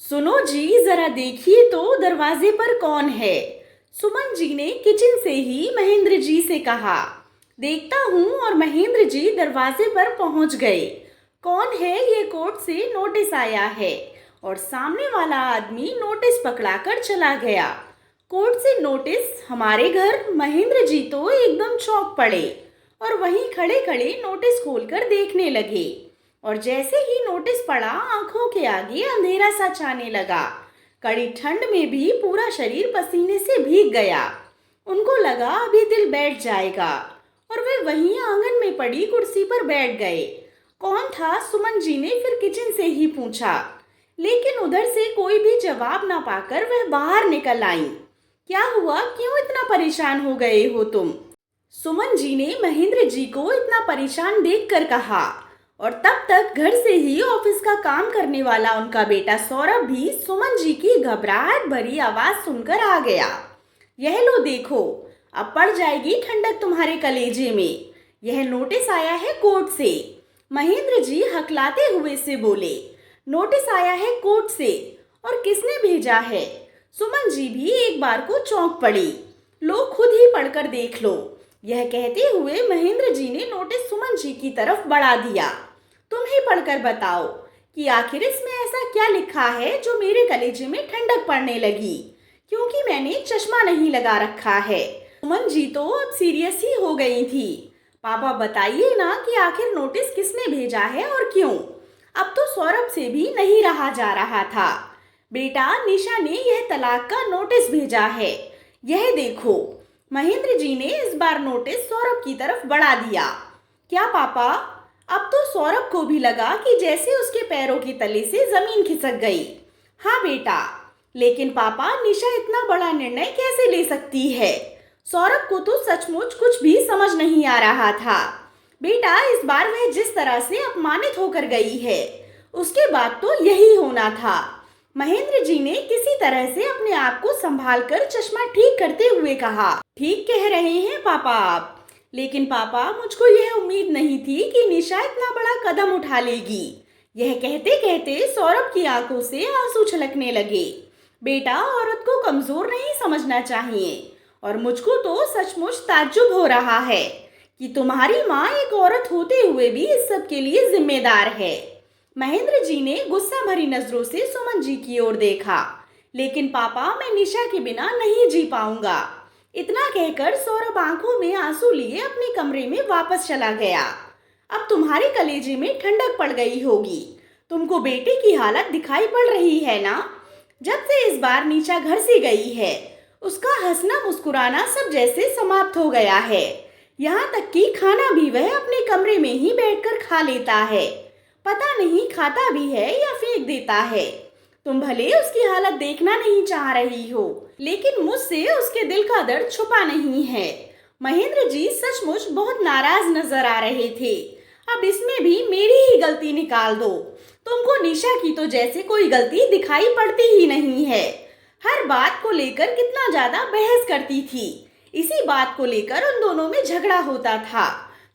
सुनो जी, जरा देखिए तो दरवाजे पर कौन है। सुमन जी ने किचन से ही महेंद्र जी से कहा। देखता हूँ और महेंद्र जी दरवाजे पर पहुंच गए। कौन है ये, कोर्ट से नोटिस आया है। और सामने वाला आदमी नोटिस पकड़ाकर चला गया। कोर्ट से नोटिस, हमारे घर। महेंद्र जी तो एकदम चौंक पड़े और वहीं खड़े खड़े नोटिस खोलकर देखने लगे। और जैसे ही नोटिस पड़ा, आंखों के आगे अंधेरा सा छाने लगा। कड़ी ठंड में भी पूरा शरीर पसीने से भीग गया। उनको लगा अभी दिल बैठ जाएगा और वे वहीं आंगन में पड़ी कुर्सी पर बैठ गए। कौन था, सुमन जी ने फिर किचन से ही पूछा। लेकिन उधर से कोई भी जवाब ना पाकर वह बाहर निकल आई। क्या हुआ, क्यों इतना परेशान हो गए हो तुम? सुमन जी ने महेंद्र जी को इतना परेशान देखकर कहा। और तब तक घर से ही ऑफिस का काम करने वाला उनका बेटा सौरभ भी सुमन जी की घबराहट भरी आवाज सुनकर आ गया। यह लो देखो, अब पड़ जाएगी ठंडक तुम्हारे कलेजे में। यह नोटिस आया है कोर्ट से। महेंद्र जी हकलाते हुए से बोले। नोटिस आया है कोर्ट से? और किसने भेजा है? सुमन जी भी एक बार को चौंक पड़ी। लो खुद ही पढ़कर देख लो। यह कहते हुए महेंद्र जी ने नोटिस सुमन जी की तरफ बढ़ा दिया। तुम ही पढ़कर बताओ कि आखिर इसमें ऐसा क्या लिखा है जो मेरे कलेजे में ठंडक पड़ने लगी, क्योंकि मैंने चश्मा नहीं लगा रखा है। सुमन जी तो अब सीरियस ही हो गई थी। पापा बताइए ना कि आखिर नोटिस किसने भेजा है और क्यों? अब तो सौरभ से भी नहीं रहा जा रहा था। बेटा, निशा ने यह तलाक का नोटिस भेजा है। यह देखो। महेंद्र जी ने इस बार नोटिस सौरभ की तरफ बढ़ा दिया। क्या पापा? अब तो सौरभ को भी लगा कि जैसे उसके पैरों के तले से जमीन खिसक गई। हाँ बेटा, लेकिन पापा, निशा इतना बड़ा निर्णय कैसे ले सकती है? सौरभ को तो सचमुच कुछ भी समझ नहीं आ रहा था। बेटा, इस बार वह जिस तरह से अपमानित होकर गई है, उसके बाद तो यही होना था। महेंद्र जी ने किसी तरह से अपने आप को संभाल कर चश्मा ठीक करते हुए कहा। ठीक कह रहे हैं पापा आप, लेकिन पापा, मुझको यह उम्मीद नहीं थी कि निशा इतना बड़ा कदम उठा लेगी। यह कहते कहते सौरभ की आंखों से आंसू छलकने लगे। बेटा, औरत को कमजोर नहीं समझना चाहिए। और मुझको तो सचमुच ताज्जुब हो रहा है कि तुम्हारी माँ एक औरत होते हुए भी इस सब के लिए जिम्मेदार है। महेंद्र जी ने गुस्सा भरी नजरों से सुमन जी की ओर देखा। लेकिन पापा, मैं निशा के बिना नहीं जी पाऊंगा। इतना कहकर सौरभ आंखों में आंसू लिए अपने कमरे में वापस चला गया। अब तुम्हारे कलेजे में ठंडक पड़ गई होगी। तुमको बेटे की हालत दिखाई पड़ रही है ना? जब से इस बार निशा घर से गई है, उसका हंसना मुस्कुराना सब जैसे समाप्त हो गया है। यहाँ तक कि खाना भी वह अपने कमरे में ही बैठकर खा लेता है। पता नहीं खाता भी है या फेंक देता है। तुम भले उसकी हालत देखना नहीं चाह रही हो, लेकिन मुझसे उसके दिल का दर्द छुपा नहीं है। महेंद्र जी सचमुच बहुत नाराज नजर आ रहे थे। अब इसमें भी मेरी ही गलती निकाल दो। तुमको निशा की तो जैसे कोई गलती दिखाई पड़ती ही नहीं है। हर बात को लेकर कितना ज्यादा बहस करती थी। इसी बात को लेकर उन दोनों में झगड़ा होता था।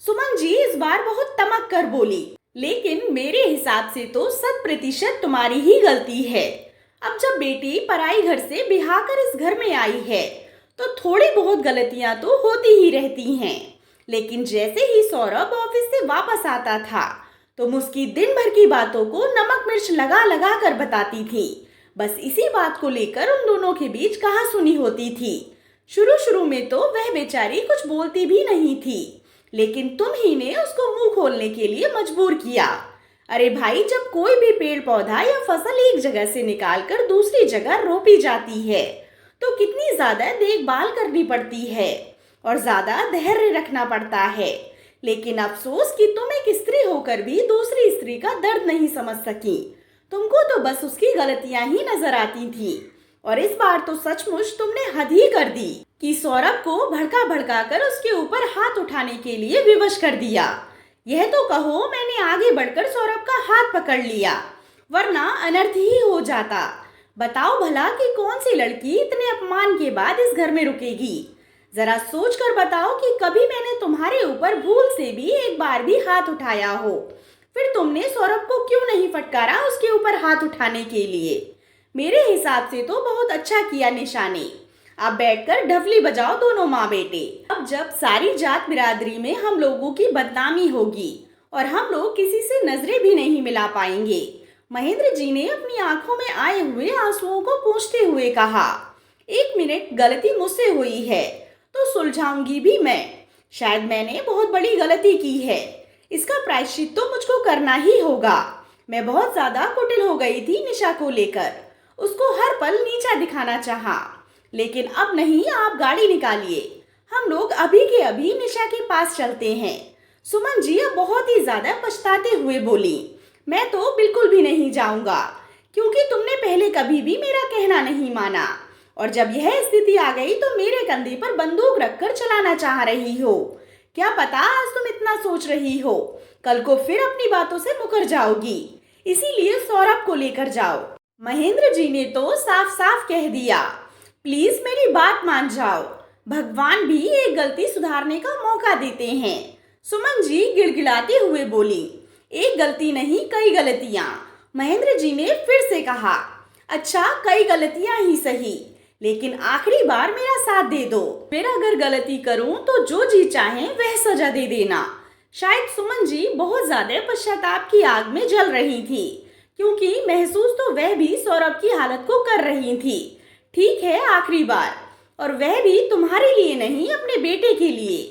सुमन जी इस बार बहुत तमक कर बोली। लेकिन मेरे हिसाब से तो 100% तुम्हारी ही गलती है। अब जब बेटी पराई घर से बिहा कर इस घर में आई है, तो थोड़ी बहुत गलतियां तो होती ही रहती हैं। लेकिन जैसे ही सौरभ ऑफिस से वापस आता था, तुम उसकी दिन भर की बातों को नमक मिर्च लगा लगा कर बताती थी। बस इसी बात को लेकर उन दोनों के बीच कहासुनी होती थी। शुरू शुरू में तो वह बेचारी कुछ बोलती भी नहीं थी, लेकिन तुम ही ने उसको मुंह खोलने के लिए मजबूर किया। अरे भाई, जब कोई भी पेड़ पौधा या फसल एक जगह से निकालकर दूसरी जगह रोपी जाती है, तो कितनी ज्यादा देखभाल करनी पड़ती है और ज्यादा धैर्य रखना पड़ता है। लेकिन अफसोस कि तुम एक स्त्री होकर भी दूसरी स्त्री का दर्द नहीं समझ सकी। तुमको तो बस उसकी गलतियां ही नजर आती थी। और इस बार तो सचमुच तुमने हद ही कर दी कि सौरभ को भड़का भड़का कर उसके ऊपर हाथ उठाने के लिए विवश कर दिया। यह तो कहो मैंने आगे बढ़कर सौरभ का हाथ पकड़ लिया, वरना अनर्थ ही हो जाता। बताओ भला कि कौन सी लड़की इतने अपमान के बाद इस घर में रुकेगी? जरा सोच कर बताओ कि कभी मैंने तुम्हारे ऊपर भूल से भी एक बार भी हाथ उठाया हो। फिर तुमने सौरभ को क्यों नहीं फटकारा उसके ऊपर हाथ उठाने के लिए? मेरे हिसाब से तो बहुत अच्छा किया निशा ने। अब बैठकर ढफली बजाओ दोनों माँ बेटे। अब जब सारी जात बिरादरी में हम लोगों की बदनामी होगी और हम लोग किसी से नजरें भी नहीं मिला पाएंगे। महेंद्र जी ने अपनी आंखों में आए हुए आंसुओं को पोंछते हुए कहा, 1 मिनट, गलती मुझसे हुई है तो सुलझाऊंगी भी मैं। शायद मैंने बहुत बड़ी गलती की है, इसका प्रायश्चित तो मुझको करना ही होगा। मैं बहुत ज्यादा कुटिल हो गई थी निशा को लेकर, उसको हर पल नीचा दिखाना चाहा। लेकिन अब नहीं, आप गाड़ी निकालिए, हम लोग अभी के अभी निशा के पास चलते हैं। सुमन जी अब बहुत ही ज्यादा पछताते हुए बोली, मैं तो बिल्कुल भी नहीं जाऊंगा, क्योंकि तुमने पहले कभी भी मेरा कहना नहीं माना और जब यह स्थिति आ गई तो मेरे कंधे पर बंदूक रखकर चलाना चाह रही हो। क्या पता आज तुम इतना सोच रही हो, कल को फिर अपनी बातों से मुकर जाओगी, इसीलिए सौरभ को लेकर जाओ। महेंद्र जी ने तो साफ साफ कह दिया, प्लीज मेरी बात मान जाओ, भगवान भी एक गलती सुधारने का मौका देते हैं। सुमन जी गिड़गिड़ाते हुए बोली, एक गलती नहीं, कई गलतियां। महेंद्र जी ने फिर से कहा, अच्छा कई गलतियां ही सही, लेकिन आखिरी बार मेरा साथ दे दो, फिर अगर गलती करूं तो जो जी चाहे वह सजा दे देना। शायद सुमन जी बहुत ज्यादा पश्चाताप की आग में जल रही थी, क्योंकि महसूस तो वह भी सौरभ की हालत को कर रही थी। ठीक है, आखिरी बार, और वह भी तुम्हारे लिए नहीं, अपने बेटे के लिए,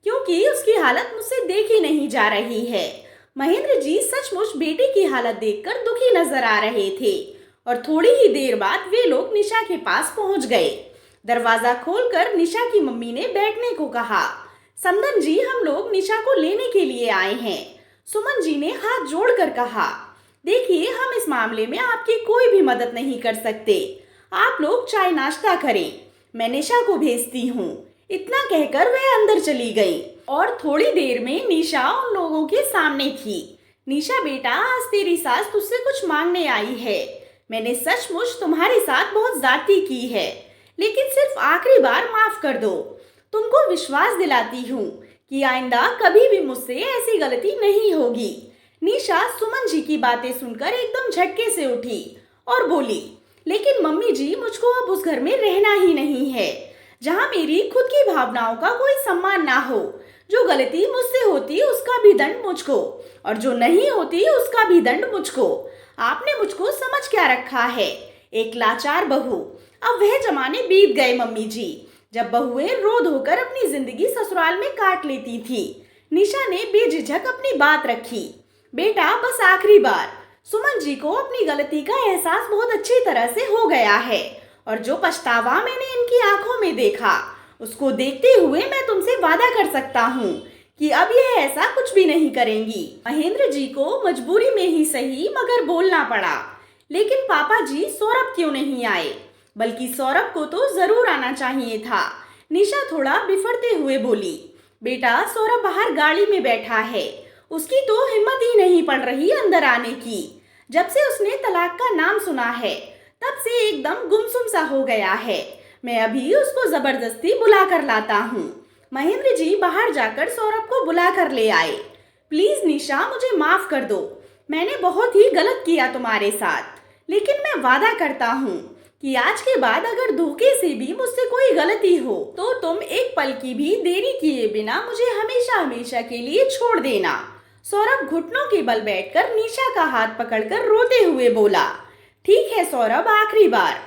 क्योंकि उसकी हालत मुझसे देखी नहीं जा रही है। महेंद्र जी सचमुच बेटे की हालत देखकर दुखी नजर आ रहे थे और थोड़ी ही देर बाद वे लोग निशा के पास पहुंच गए। दरवाजा खोलकर निशा की मम्मी ने बैठने को कहा, समदन जी, हम लोग निशा को लेने के लिए आए हैं। सुमन जी ने हाथ जोड़कर कहा, देखिए, हम इस मामले में आपकी कोई भी मदद नहीं कर सकते, आप लोग चाय नाश्ता करें, मैं निशा को भेजती हूँ। इतना कहकर वह अंदर चली गई और थोड़ी देर में निशा उन लोगों के सामने थी। निशा बेटा, आज तेरी सास तुझसे कुछ मांगने आई है। मैंने सचमुच तुम्हारे साथ बहुत ज्यादती की है, लेकिन सिर्फ आखिरी बार माफ कर दो। तुमको विश्वास दिलाती हूँ कि आइंदा कभी भी मुझसे ऐसी गलती नहीं होगी। निशा सुमन जी की बातें सुनकर एकदम झटके से उठी और बोली, लेकिन मम्मी जी, मुझको अब उस घर में रहना ही नहीं है जहाँ मेरी खुद की भावनाओं का कोई सम्मान ना हो। जो गलती मुझसे होती उसका भी दंड मुझको, और जो नहीं होती उसका भी दंड मुझको। आपने मुझको समझ क्या रखा है, एक लाचार बहू। अब वह जमाने बीत गए मम्मी जी, जब बहुएं रो धोकर अपनी जिंदगी ससुराल में काट लेती थी। निशा ने बेझिझक अपनी बात रखी, बेटा बस आखिरी बार। सुमन जी को अपनी गलती का एहसास बहुत अच्छी तरह से हो गया है, और जो पछतावा मैंने इनकी आंखों में देखा, उसको देखते हुए मैं तुमसे वादा कर सकता हूँ कि अब यह ऐसा कुछ भी नहीं करेंगी। महेंद्र जी को मजबूरी में ही सही मगर बोलना पड़ा, लेकिन पापा जी, सौरभ क्यों नहीं आए? बल्कि सौरभ को तो जरूर आना चाहिए था। निशा थोड़ा बिफरते हुए बोली, बेटा सौरभ बाहर गाड़ी में बैठा है, उसकी तो हिम्मत ही नहीं पड़ रही अंदर आने की। जब से उसने तलाक का नाम सुना है तब से एकदम गुमसुम सा हो गया है। मैं अभी उसको जबरदस्ती बुला कर लाता हूँ। महेंद्र जी बाहर जाकर सौरभ को बुला कर ले आए। प्लीज निशा, मुझे माफ कर दो, मैंने बहुत ही गलत किया तुम्हारे साथ, लेकिन मैं वादा करता हूँ कि आज के बाद अगर धोखे से भी मुझसे कोई गलती हो तो तुम एक पल की भी देरी किए बिना मुझे हमेशा हमेशा के लिए छोड़ देना। सौरभ घुटनों के बल बैठकर निशा का हाथ पकड़कर रोते हुए बोला, ठीक है सौरभ, आखिरी बार।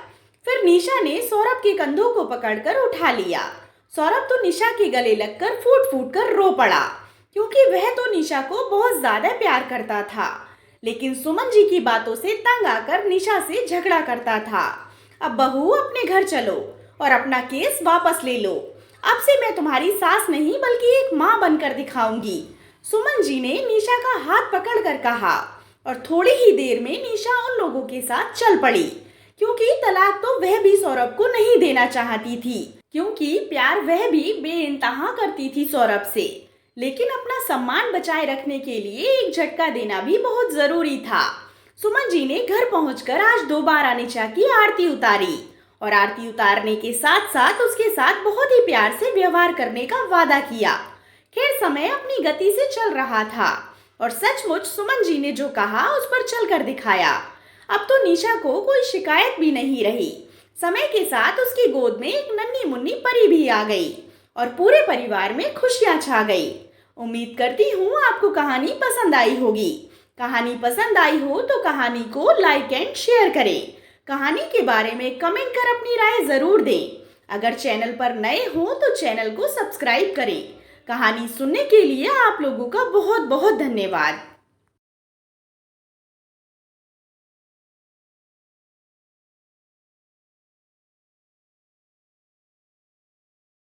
फिर निशा ने सौरभ के कंधों को पकड़कर उठा लिया। सौरभ तो निशा के गले लगकर फूट फूट कर रो पड़ा, क्योंकि वह तो निशा को बहुत ज्यादा प्यार करता था, लेकिन सुमन जी की बातों से तंग आकर निशा से झगड़ा करता था। अब बहू, अपने घर चलो और अपना केस वापस ले लो। अब से मैं तुम्हारी सास नहीं बल्कि एक माँ बनकर दिखाऊंगी। सुमन जी ने निशा का हाथ पकड़कर कहा, और थोड़ी ही देर में निशा उन लोगों के साथ चल पड़ी, क्योंकि तलाक तो वह भी सौरभ को नहीं देना चाहती थी, क्योंकि प्यार वह भी बेइंतहा करती थी सौरभ से, लेकिन अपना सम्मान बचाए रखने के लिए एक झटका देना भी बहुत जरूरी था। सुमन जी ने घर पहुंचकर आज दोबारा निशा की आरती उतारी, और आरती उतारने के साथ साथ उसके साथ बहुत ही प्यार से व्यवहार करने का वादा किया। खैर, समय अपनी गति से चल रहा था और सचमुच सुमन जी ने जो कहा उस पर चलकर दिखाया। अब तो निशा को कोई शिकायत भी नहीं रही। समय के साथ उसकी गोद में एक नन्ही मुन्नी परी भी आ गई और पूरे परिवार में खुशियां छा गई। उम्मीद करती हूँ आपको कहानी पसंद आई होगी। कहानी पसंद आई हो तो कहानी को लाइक एंड शेयर करें। कहानी के बारे में कमेंट कर अपनी राय ज़रूर दें। अगर चैनल पर नए हो तो चैनल को सब्सक्राइब करें। कहानी सुनने के लिए आप लोगों का बहुत बहुत धन्यवाद।